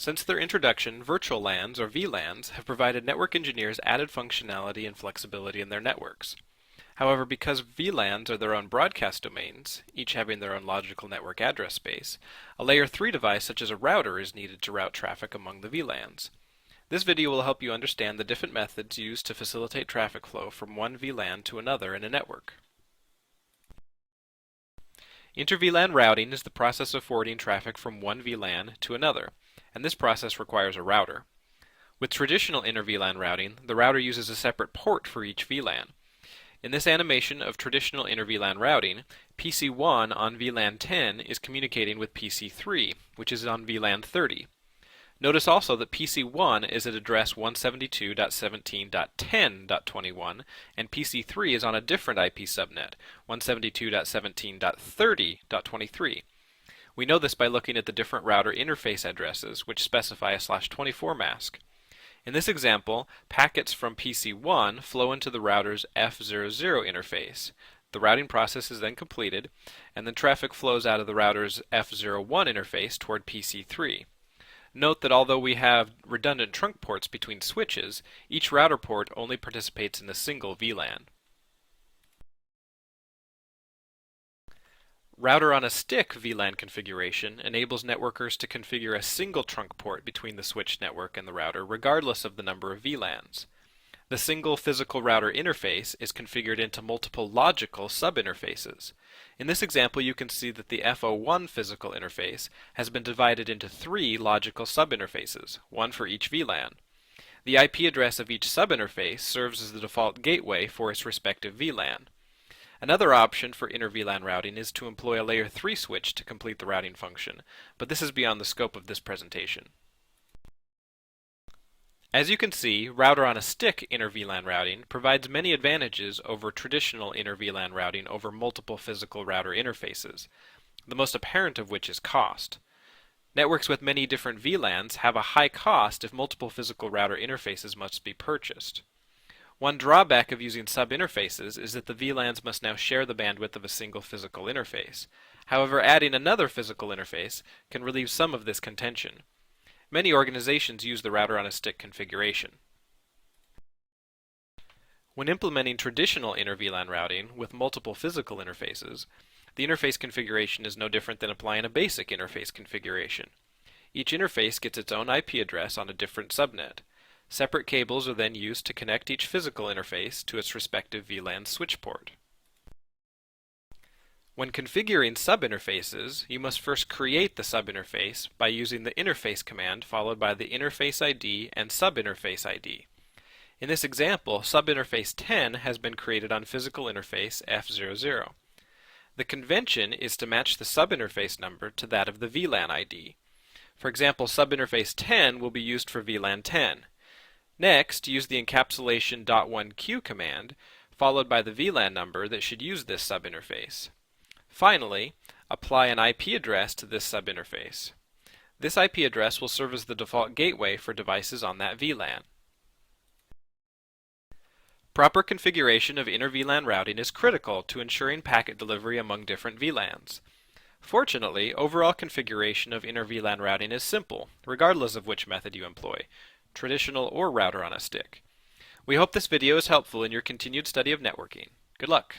Since their introduction, virtual LANs, or VLANs, have provided network engineers added functionality and flexibility in their networks. However, because VLANs are their own broadcast domains, each having their own logical network address space, a Layer 3 device such as a router is needed to route traffic among the VLANs. This video will help you understand the different methods used to facilitate traffic flow from one VLAN to another in a network. Inter-VLAN routing is the process of forwarding traffic from one VLAN to another, and this process requires a router. With traditional inter-VLAN routing, the router uses a separate port for each VLAN. In this animation of traditional inter-VLAN routing, PC1 on VLAN 10 is communicating with PC3, which is on VLAN 30. Notice also that PC1 is at address 172.17.10.21, and PC3 is on a different IP subnet, 172.17.30.23. We know this by looking at the different router interface addresses, which specify a /24 mask. In this example, packets from PC1 flow into the router's F00 interface. The routing process is then completed, and then traffic flows out of the router's F01 interface toward PC3. Note that although we have redundant trunk ports between switches, each router port only participates in a single VLAN. Router on a stick VLAN configuration enables networkers to configure a single trunk port between the switch network and the router regardless of the number of VLANs. The single physical router interface is configured into multiple logical subinterfaces. In this example, you can see that the F01 physical interface has been divided into 3 logical subinterfaces, one for each VLAN. The IP address of each subinterface serves as the default gateway for its respective VLAN. Another option for inter-VLAN routing is to employ a Layer 3 switch to complete the routing function, but this is beyond the scope of this presentation. As you can see, router on a stick inter-VLAN routing provides many advantages over traditional inter-VLAN routing over multiple physical router interfaces, the most apparent of which is cost. Networks with many different VLANs have a high cost if multiple physical router interfaces must be purchased. One drawback of using sub-interfaces is that the VLANs must now share the bandwidth of a single physical interface. However, adding another physical interface can relieve some of this contention. Many organizations use the router on a stick configuration. When implementing traditional inter-VLAN routing with multiple physical interfaces, the interface configuration is no different than applying a basic interface configuration. Each interface gets its own IP address on a different subnet. Separate cables are then used to connect each physical interface to its respective VLAN switch port. When configuring subinterfaces, you must first create the subinterface by using the interface command followed by the interface ID and subinterface ID. In this example, subinterface 10 has been created on physical interface F00. The convention is to match the subinterface number to that of the VLAN ID. For example, subinterface 10 will be used for VLAN 10. Next, use the encapsulation .1q command, followed by the VLAN number that should use this subinterface. Finally, apply an IP address to this subinterface. This IP address will serve as the default gateway for devices on that VLAN. Proper configuration of inter-VLAN routing is critical to ensuring packet delivery among different VLANs. Fortunately, overall configuration of inter-VLAN routing is simple, regardless of which method you employ, traditional or router on a stick. We hope this video is helpful in your continued study of networking. Good luck!